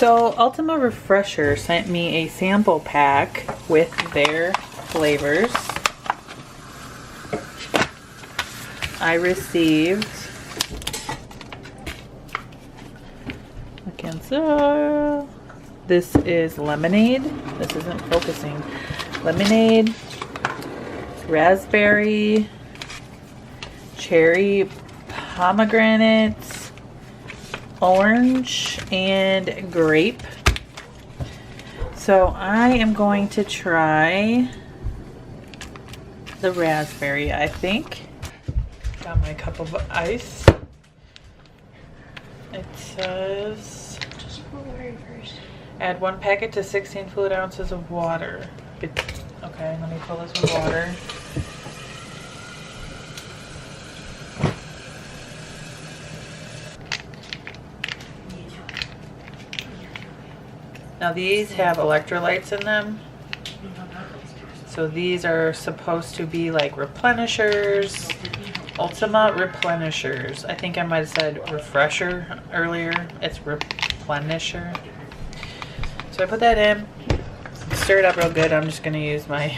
So Ultima Refresher sent me a sample pack with their flavors. I received this is lemonade. This isn't focusing. Lemonade, raspberry, cherry, pomegranate, orange, and grape. So I am going to try the raspberry, I think. Got my cup of ice. It says, just put water first. Add 1 packet to 16 fluid ounces of water. Okay, let me fill this with water. Now these have electrolytes in them. So these are supposed to be like replenishers. Ultima replenishers. I think I might have said refresher earlier. It's replenisher. So I put that in. Stir it up real good. I'm just going to use my...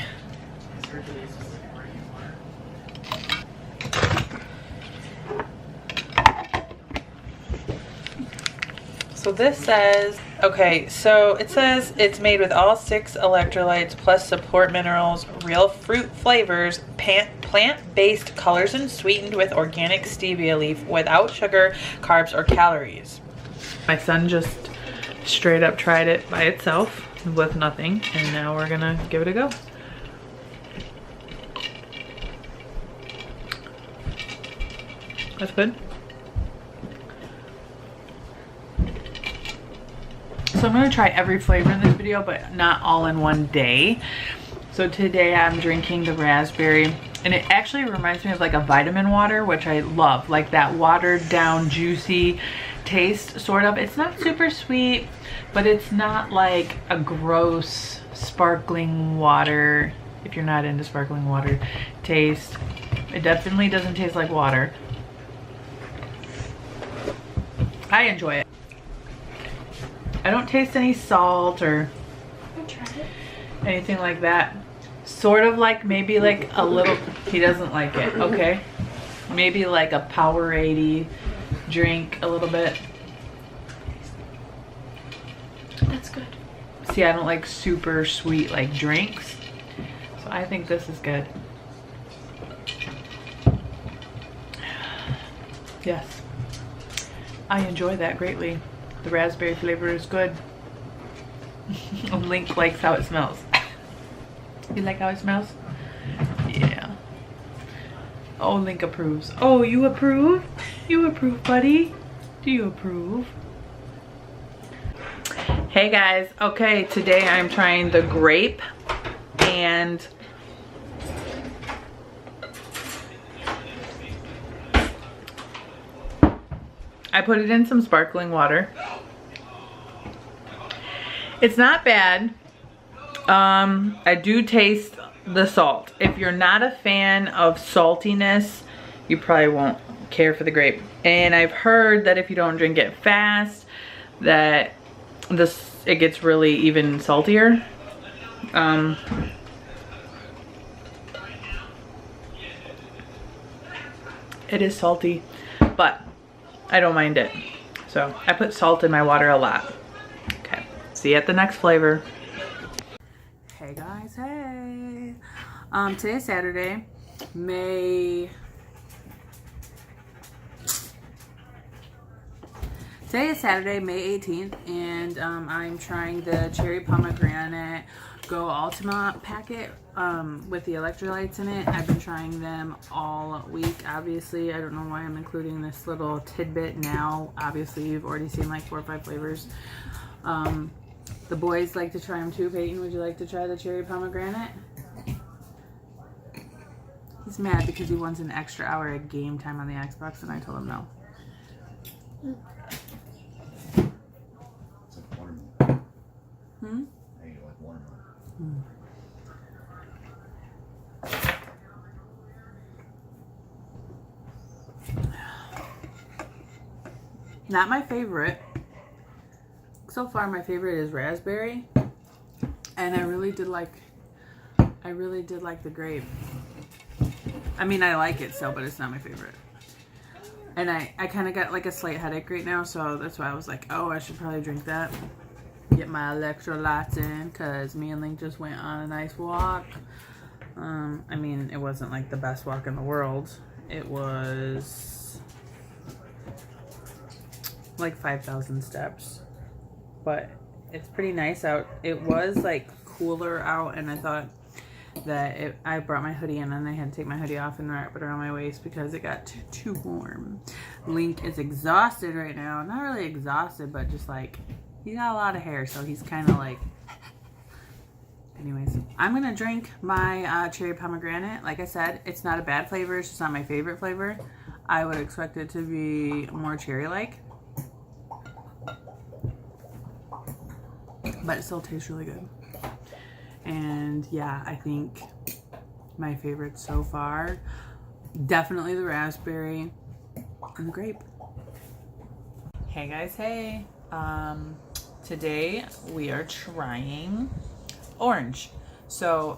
So this says, okay, so it says it's made with all 6 electrolytes plus support minerals, real fruit flavors, plant-based colors, and sweetened with organic stevia leaf without sugar, carbs, or calories. My son just straight up tried it by itself with nothing, and now we're gonna give it a go. That's good. So I'm going to try every flavor in this video, but not all in one day. So today I'm drinking the raspberry, and it actually reminds me of like a vitamin water, which I love. Like that watered down, juicy taste, sort of. It's not super sweet, but it's not like a gross sparkling water, if you're not into sparkling water taste. It definitely doesn't taste like water. I enjoy it. I don't taste any salt or anything like that. Sort of like maybe like a little, he doesn't like it, okay? Maybe like a Powerade drink a little bit. That's good. See, I don't like super sweet like drinks. So I think this is good. Yes. I enjoy that greatly. The raspberry flavor is good. Link likes how it smells. You like how it smells? Yeah. Oh, Link approves. Oh, you approve? You approve, buddy? Do you approve? Hey guys. Okay, today I'm trying the grape, and I put it in some sparkling water. It's not bad. I do taste the salt. If you're not a fan of saltiness, you probably won't care for the grape. And I've heard that if you don't drink it fast, that it gets really even saltier. It is salty, but I don't mind it. So I put salt in my water a lot. Okay, see you at the next flavor. Hey guys, hey. Today's Saturday, Today is Saturday, May 18th, and I'm trying the cherry pomegranate Go Ultima packet with the electrolytes in it. I've been trying them all week. Obviously, I don't know why I'm including this little tidbit now. Obviously, you've already seen like 4 or 5 flavors. The boys like to try them too. Peyton, would you like to try the cherry pomegranate? He's mad because he wants an extra hour of game time on the Xbox, and I told him no. It's like watermelon. Hmm? I eat like watermelon. Not my favorite. so far my favorite is raspberry, and I really did like the grape. I mean, I like it still, but it's not my favorite. And I kind of got like a slight headache right now, so that's why I was like, oh, I should probably drink that. Get my electrolytes in, because me and Link just went on a nice walk. I mean, it wasn't like the best walk in the world. It was like 5,000 steps, but it's pretty nice out. It was like cooler out, and I thought that I brought my hoodie in, and I had to take my hoodie off and wrap it around my waist because it got too warm. Link is exhausted right now. Not really exhausted, but just like, he got a lot of hair, so he's kind of like... Anyways, I'm going to drink my cherry pomegranate. Like I said, it's not a bad flavor. It's just not my favorite flavor. I would expect it to be more cherry-like. But it still tastes really good. And yeah, I think my favorite so far, definitely the raspberry and the grape. Hey guys, hey. Today we are trying orange. So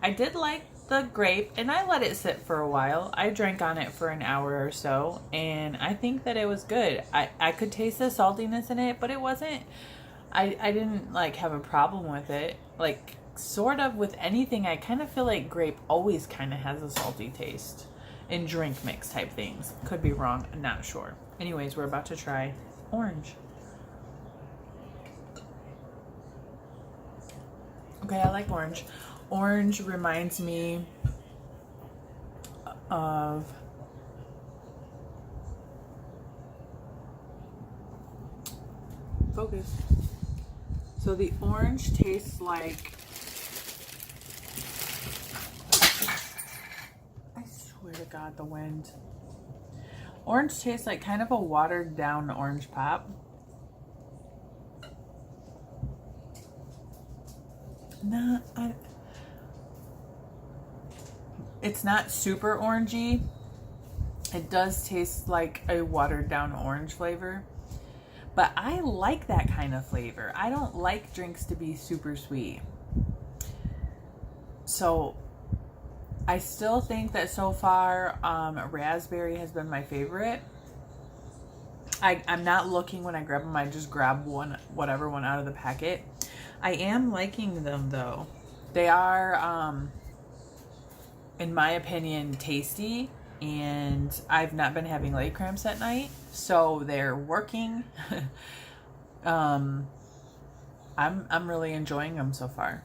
I did like the grape, and I let it sit for a while. I drank on it for an hour or so, and I think that it was good. I could taste the saltiness in it, but it wasn't, I didn't like have a problem with it. Like, sort of with anything, I kind of feel like grape always kind of has a salty taste in drink mix type things. Could be wrong, I'm not sure. Anyways, we're about to try orange. Okay, I like orange. Orange reminds me of focus. So the orange tastes like, I swear to God, the wind. Orange tastes like kind of a watered down orange pop. It's not super orangey. It does taste like a watered down orange flavor, but I like that kind of flavor. I don't like drinks to be super sweet. So I still think that so far raspberry has been my favorite. I'm not looking when I grab them. I just grab whatever one out of the packet. I am liking them though. They are, in my opinion, tasty, and I've not been having leg cramps at night, so they're working. I'm really enjoying them so far.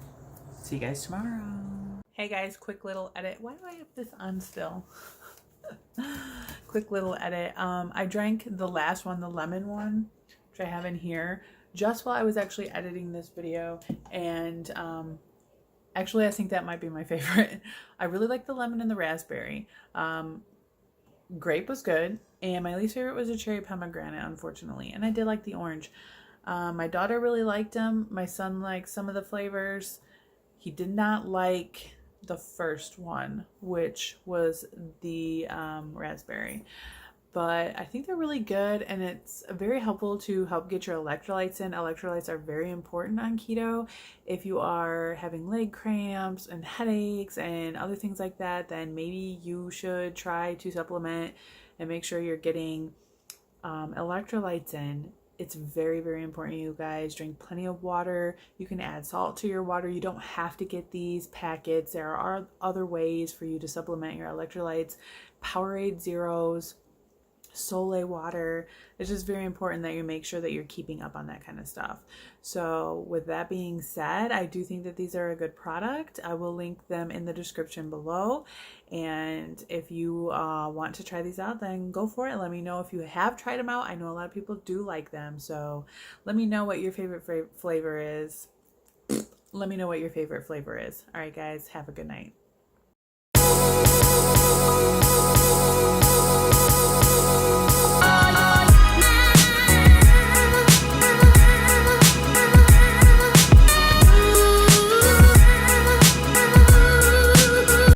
See you guys tomorrow. Hey guys, quick little edit. Why do I have this on still? Quick little edit. I drank the last one, the lemon one, which I have in here, just while I was actually editing this video, and actually I think that might be my favorite. I really like the lemon and the raspberry. Grape was good, and my least favorite was a cherry pomegranate, unfortunately, and I did like the orange. My daughter really liked them. My son liked some of the flavors. He did not like the first one, which was the raspberry. But I think they're really good, and it's very helpful to help get your electrolytes in. Electrolytes are very important on keto. If you are having leg cramps and headaches and other things like that, then maybe you should try to supplement and make sure you're getting electrolytes in. It's very, very important, you guys. Drink plenty of water. You can add salt to your water. You don't have to get these packets. There are other ways for you to supplement your electrolytes. Powerade Zeros, Soleil water. It's just very important that you make sure that you're keeping up on that kind of stuff. So with that being said, I do think that these are a good product. I will link them in the description below, and if you want to try these out, then go for it. Let me know if you have tried them out. I know a lot of people do like them, so let me know what your favorite flavor is. Let me know what your favorite flavor is. All right guys, have a good night.